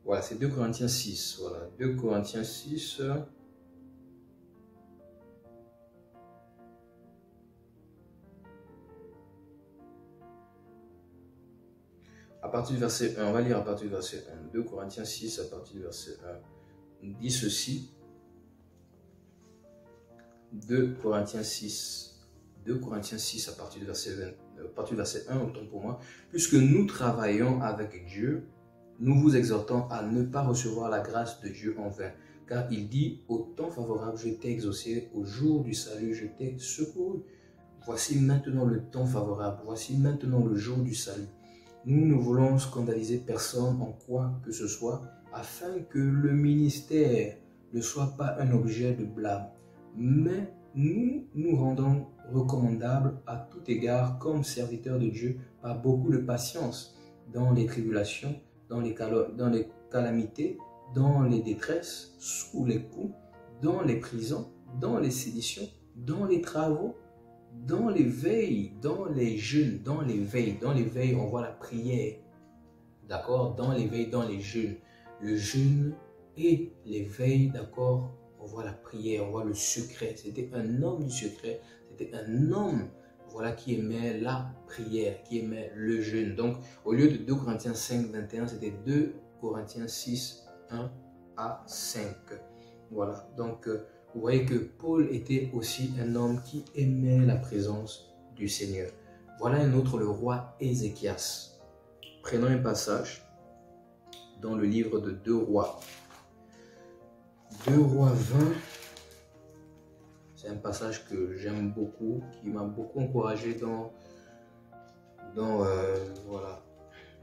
Voilà, c'est 2 Corinthiens 6. Voilà, 2 Corinthiens 6. À partir du verset 1, on va lire à partir du verset 1. 2 Corinthiens 6, à partir du verset 1, dit ceci. 2 Corinthiens 6. 2 Corinthiens 6, à partir du verset 1, autant pour moi. Puisque nous travaillons avec Dieu, nous vous exhortons à ne pas recevoir la grâce de Dieu en vain. Car il dit, au temps favorable, je t'ai exaucé, au jour du salut, je t'ai secouru. Voici maintenant le temps favorable, voici maintenant le jour du salut. Nous ne voulons scandaliser personne en quoi que ce soit, afin que le ministère ne soit pas un objet de blâme. Mais nous nous rendons recommandables à tout égard comme serviteurs de Dieu par beaucoup de patience dans les tribulations, dans les calamités, dans les détresses, sous les coups, dans les prisons, dans les séditions, dans les travaux, dans les veilles, dans les jeûnes, dans les veilles, on voit la prière. D'accord? Dans les veilles, dans les jeûnes. Le jeûne et les veilles, d'accord? On voit la prière, on voit le secret. C'était un homme du secret. C'était un homme, voilà, qui aimait la prière, qui aimait le jeûne. Donc, au lieu de 2 Corinthiens 5, 21, c'était 2 Corinthiens 6, 1 à 5. Voilà. Donc, vous voyez que Paul était aussi un homme qui aimait la présence du Seigneur. Voilà un autre, le roi Ézéchias. Prenons un passage dans le livre de 2 Rois. 2 Rois 20, c'est un passage que j'aime beaucoup, qui m'a beaucoup encouragé voilà,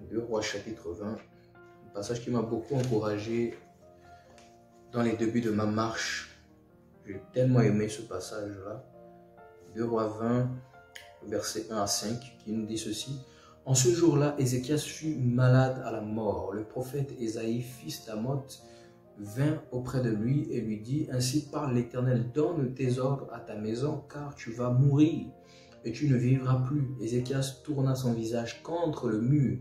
2 Rois chapitre 20. Un passage qui m'a beaucoup encouragé dans les débuts de ma marche. J'ai tellement aimé ce passage-là. 2 Rois 20, verset 1 à 5, qui nous dit ceci. En ce jour-là, Ézéchias fut malade à la mort. Le prophète Ésaïe, fils d'Amoth, vint auprès de lui et lui dit, ainsi parle l'Éternel, donne tes ordres à ta maison, car tu vas mourir et tu ne vivras plus. Ézéchias tourna son visage contre le mur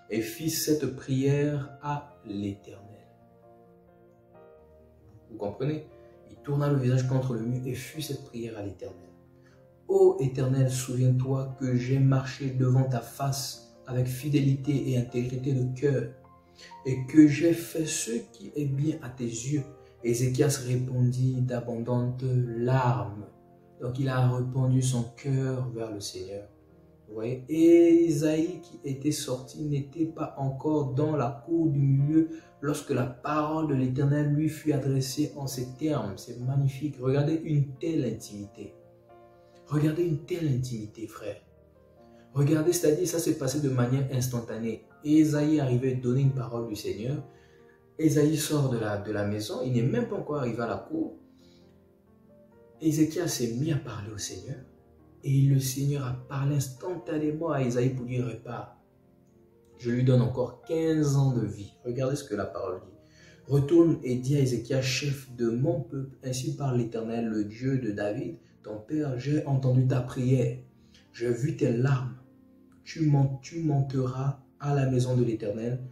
et fit cette prière à l'Éternel. Vous comprenez? Il tourna le visage contre le mur et fit cette prière à l'Éternel. Ô Éternel, souviens-toi que j'ai marché devant ta face avec fidélité et intégrité de cœur, et que j'ai fait ce qui est bien à tes yeux. Ézéchias répondit d'abondantes larmes. Donc il a répandu son cœur vers le Seigneur. Vous voyez, Ésaïe qui était sorti n'était pas encore dans la cour du milieu lorsque la parole de l'Éternel lui fut adressée en ces termes. C'est magnifique. Regardez une telle intimité. Regardez une telle intimité, frère. Regardez, c'est-à-dire ça s'est passé de manière instantanée. Ésaïe arrivait à donner une parole du Seigneur. Ésaïe sort de la maison, il n'est même pas encore arrivé à la cour. Ézéchias s'est mis à parler au Seigneur. Et le Seigneur a parlé instantanément à Ésaïe pour lui répare. Je lui donne encore 15 ans de vie. Regardez ce que la parole dit. Retourne et dis à Ézéchias, chef de mon peuple, ainsi parle l'Éternel, le Dieu de David, ton père, j'ai entendu ta prière, j'ai vu tes larmes, tu monteras à la maison de l'Éternel,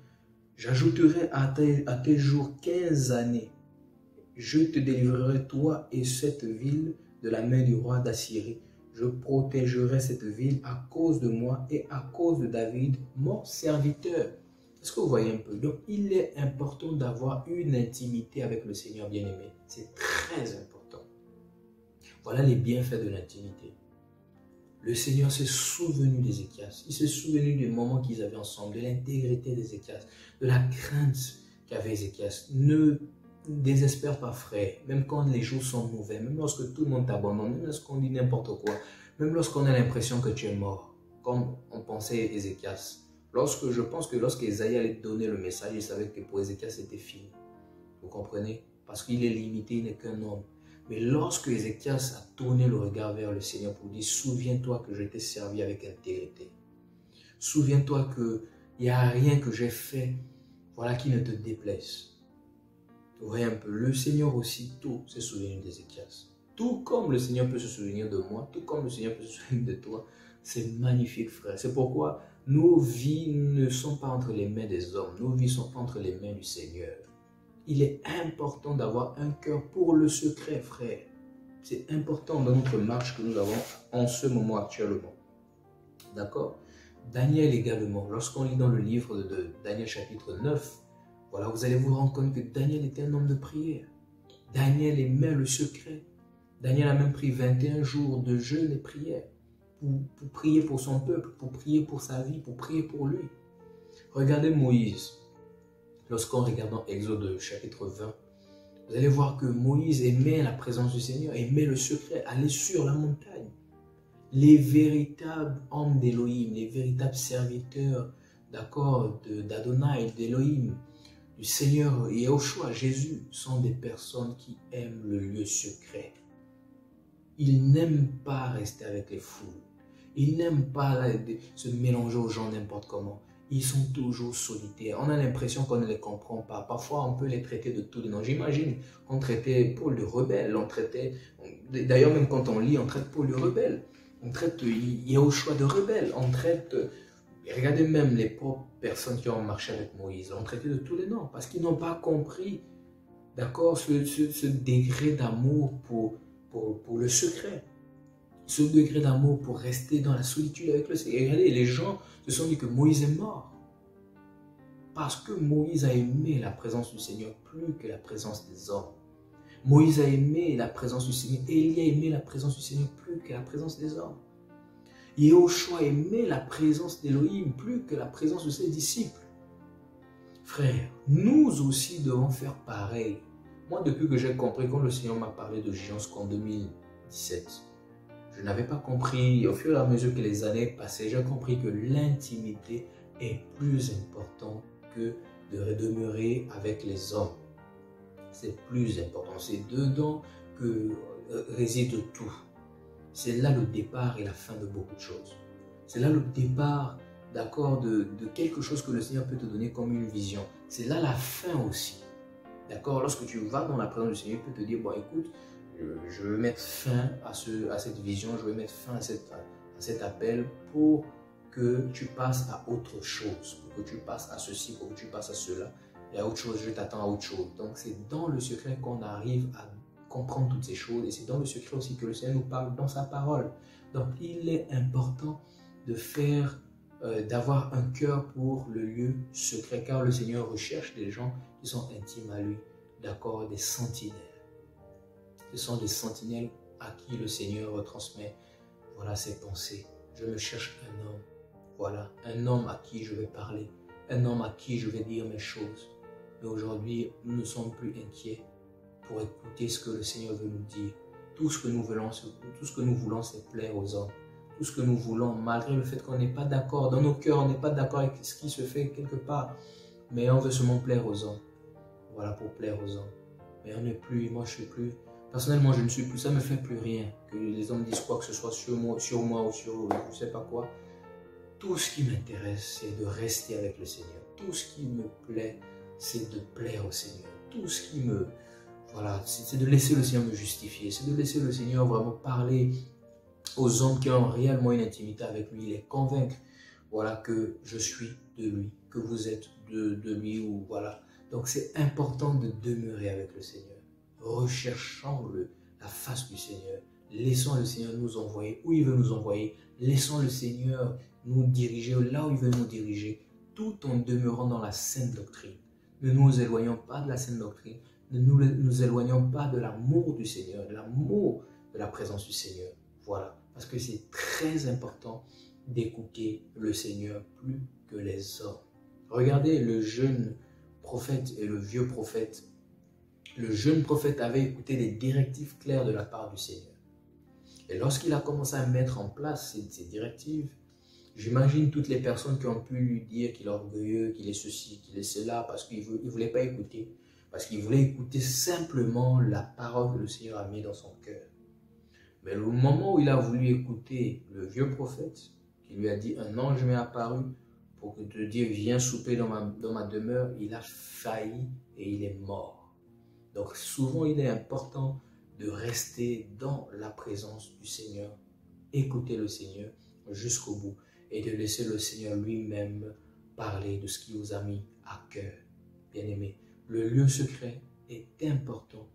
j'ajouterai à tes jours 15 années, je te délivrerai toi et cette ville de la main du roi d'Assyrie, je protégerai cette ville à cause de moi et à cause de David, mon serviteur. Est-ce que vous voyez un peu? Donc, il est important d'avoir une intimité avec le Seigneur bien-aimé. C'est très important. Voilà les bienfaits de l'intimité. Le Seigneur s'est souvenu d'Ézéchias. Il s'est souvenu des moments qu'ils avaient ensemble, de l'intégrité d'Ézéchias, de la crainte qu'avait Ézéchias. Ne désespère pas, frère. Même quand les jours sont mauvais, même lorsque tout le monde t'abandonne, même lorsqu'on dit n'importe quoi, même lorsqu'on a l'impression que tu es mort, comme on pensait à Ézéchias. Je pense que lorsque Esaïe allait donner le message, il savait que pour Ézéchias, c'était fini. Vous comprenez? Parce qu'il est limité, il n'est qu'un homme. Mais lorsque Ézéchias a tourné le regard vers le Seigneur pour dire, souviens-toi que je t'ai servi avec intégrité. Souviens-toi qu'il n'y a rien que j'ai fait, voilà, qui ne te déplaise. Vous voyez un peu, le Seigneur aussi, tout s'est souvenu d'Ézéchias. Tout comme le Seigneur peut se souvenir de moi, tout comme le Seigneur peut se souvenir de toi. C'est magnifique, frère. C'est pourquoi nos vies ne sont pas entre les mains des hommes. Nos vies sont entre les mains du Seigneur. Il est important d'avoir un cœur pour le secret, frère. C'est important dans notre marche que nous avons en ce moment actuellement. D'accord? Daniel également, lorsqu'on lit dans le livre de Daniel chapitre 9, voilà, vous allez vous rendre compte que Daniel était un homme de prière. Daniel aimait le secret. Daniel a même pris 21 jours de jeûne et prière pour prier pour son peuple, pour prier pour sa vie, pour prier pour lui. Regardez Moïse. Lorsqu'on regarde dans Exode chapitre 20, vous allez voir que Moïse aimait la présence du Seigneur, aimait le secret, aller sur la montagne. Les véritables hommes d'Élohim, les véritables serviteurs, d'accord, d'Adonai, d'Élohim, du Seigneur Yahushua, Jésus, sont des personnes qui aiment le lieu secret. Ils n'aiment pas rester avec les foules. Ils n'aiment pas se mélanger aux gens n'importe comment. Ils sont toujours solitaires. On a l'impression qu'on ne les comprend pas. Parfois, on peut les traiter de tous les noms. J'imagine qu'on traitait Paul de rebelle. D'ailleurs, même quand on lit, on traite Paul de rebelle. On traite Yahushua de rebelle. On traite... Regardez même les propres personnes qui ont marché avec Moïse. On traitait de tous les noms parce qu'ils n'ont pas compris, d'accord, ce degré d'amour pour le secret. Ce degré d'amour pour rester dans la solitude avec le Seigneur. Et regardez, les gens se sont dit que Moïse est mort. Parce que Moïse a aimé la présence du Seigneur plus que la présence des hommes. Moïse a aimé la présence du Seigneur. Et Élie a aimé la présence du Seigneur plus que la présence des hommes. Yahushua aimait la présence d'Élohim plus que la présence de ses disciples. Frères, nous aussi devons faire pareil. Moi, depuis que j'ai compris, quand le Seigneur m'a parlé de Géance en 2017, je n'avais pas compris, au fur et à mesure que les années passaient, j'ai compris que l'intimité est plus importante que de demeurer avec les hommes. C'est plus important, c'est dedans que réside tout. C'est là le départ et la fin de beaucoup de choses. C'est là le départ, d'accord, de quelque chose que le Seigneur peut te donner comme une vision. C'est là la fin aussi. D'accord, lorsque tu vas dans la présence du Seigneur, il peut te dire, bon écoute, je veux mettre fin à cette vision, je veux mettre fin à cet appel pour que tu passes à autre chose, pour que tu passes à ceci, pour que tu passes à cela, et à autre chose, je t'attends à autre chose. Donc c'est dans le secret qu'on arrive à comprendre toutes ces choses, et c'est dans le secret aussi que le Seigneur nous parle dans sa parole. Donc il est important de d'avoir un cœur pour le lieu secret, car le Seigneur recherche des gens qui sont intimes à lui, d'accord, des sentinelles. Ce sont des sentinelles à qui le Seigneur retransmet, voilà, ses pensées. Je me cherche un homme, voilà, un homme à qui je vais parler, un homme à qui je vais dire mes choses. Mais aujourd'hui, nous ne sommes plus inquiets pour écouter ce que le Seigneur veut nous dire. Tout ce que nous voulons, c'est plaire aux hommes. Tout ce que nous voulons, malgré le fait qu'on n'est pas d'accord, dans nos cœurs, on n'est pas d'accord avec ce qui se fait quelque part, mais on veut seulement plaire aux hommes. Voilà, pour plaire aux hommes. Mais on n'est plus, moi je suis plus, personnellement je ne suis plus, ça ne me fait plus rien que les hommes disent quoi que ce soit sur moi ou sur je ne sais pas quoi. Tout ce qui m'intéresse, c'est de rester avec le Seigneur. Tout ce qui me plaît, c'est de plaire au Seigneur. tout ce qui me... Voilà, c'est de laisser le Seigneur me justifier, c'est de laisser le Seigneur vraiment parler aux hommes qui ont réellement une intimité avec lui, les convaincre, voilà, que je suis de lui, que vous êtes de lui, ou voilà. Donc c'est important de demeurer avec le Seigneur. Recherchons la face du Seigneur. Laissons le Seigneur nous envoyer où il veut nous envoyer. Laissons le Seigneur nous diriger là où il veut nous diriger, tout en demeurant dans la sainte doctrine. Ne nous éloignons pas de la sainte doctrine. Ne nous éloignons pas de l'amour du Seigneur, de l'amour de la présence du Seigneur. Voilà. Parce que c'est très important d'écouter le Seigneur plus que les hommes. Regardez le jeune prophète et le vieux prophète. Le jeune prophète avait écouté les directives claires de la part du Seigneur. Et lorsqu'il a commencé à mettre en place ces directives, j'imagine toutes les personnes qui ont pu lui dire qu'il est orgueilleux, qu'il est ceci, qu'il est cela, parce qu'il ne voulait pas écouter. Parce qu'il voulait écouter simplement la parole que le Seigneur a mis dans son cœur. Mais le moment où il a voulu écouter le vieux prophète, qui lui a dit, un ange m'est apparu pour te dire, viens souper dans ma demeure, il a failli et il est mort. Donc souvent il est important de rester dans la présence du Seigneur, écouter le Seigneur jusqu'au bout et de laisser le Seigneur lui-même parler de ce qu'il vous a mis à cœur. Bien-aimés, le lieu secret est important.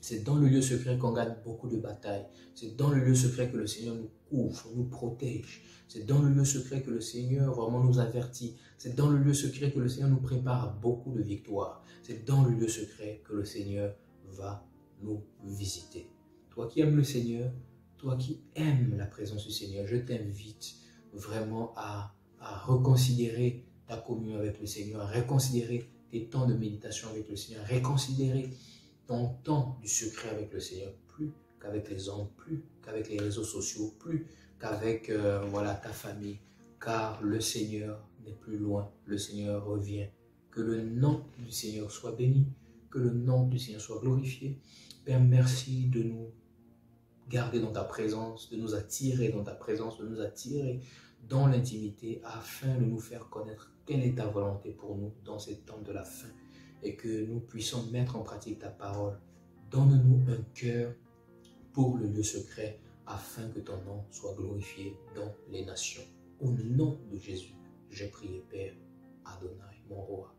C'est dans le lieu secret qu'on gagne beaucoup de batailles. C'est dans le lieu secret que le Seigneur nous couvre, nous protège. C'est dans le lieu secret que le Seigneur vraiment nous avertit. C'est dans le lieu secret que le Seigneur nous prépare à beaucoup de victoires. C'est dans le lieu secret que le Seigneur va nous visiter. Toi qui aimes le Seigneur, toi qui aimes la présence du Seigneur, je t'invite vraiment à reconsidérer ta communion avec le Seigneur, à reconsidérer tes temps de méditation avec le Seigneur, à reconsidérer ton temps du secret avec le Seigneur, plus qu'avec les hommes, plus qu'avec les réseaux sociaux, plus qu'avec voilà, ta famille, car le Seigneur n'est plus loin, le Seigneur revient. Que le nom du Seigneur soit béni, que le nom du Seigneur soit glorifié. Père, merci de nous garder dans ta présence, de nous attirer dans ta présence, de nous attirer dans l'intimité afin de nous faire connaître quelle est ta volonté pour nous dans ces temps de la fin et que nous puissions mettre en pratique ta parole. Donne-nous un cœur pour le lieu secret afin que ton nom soit glorifié dans les nations. Au nom de Jésus, j'ai prié, Père Adonai, mon roi.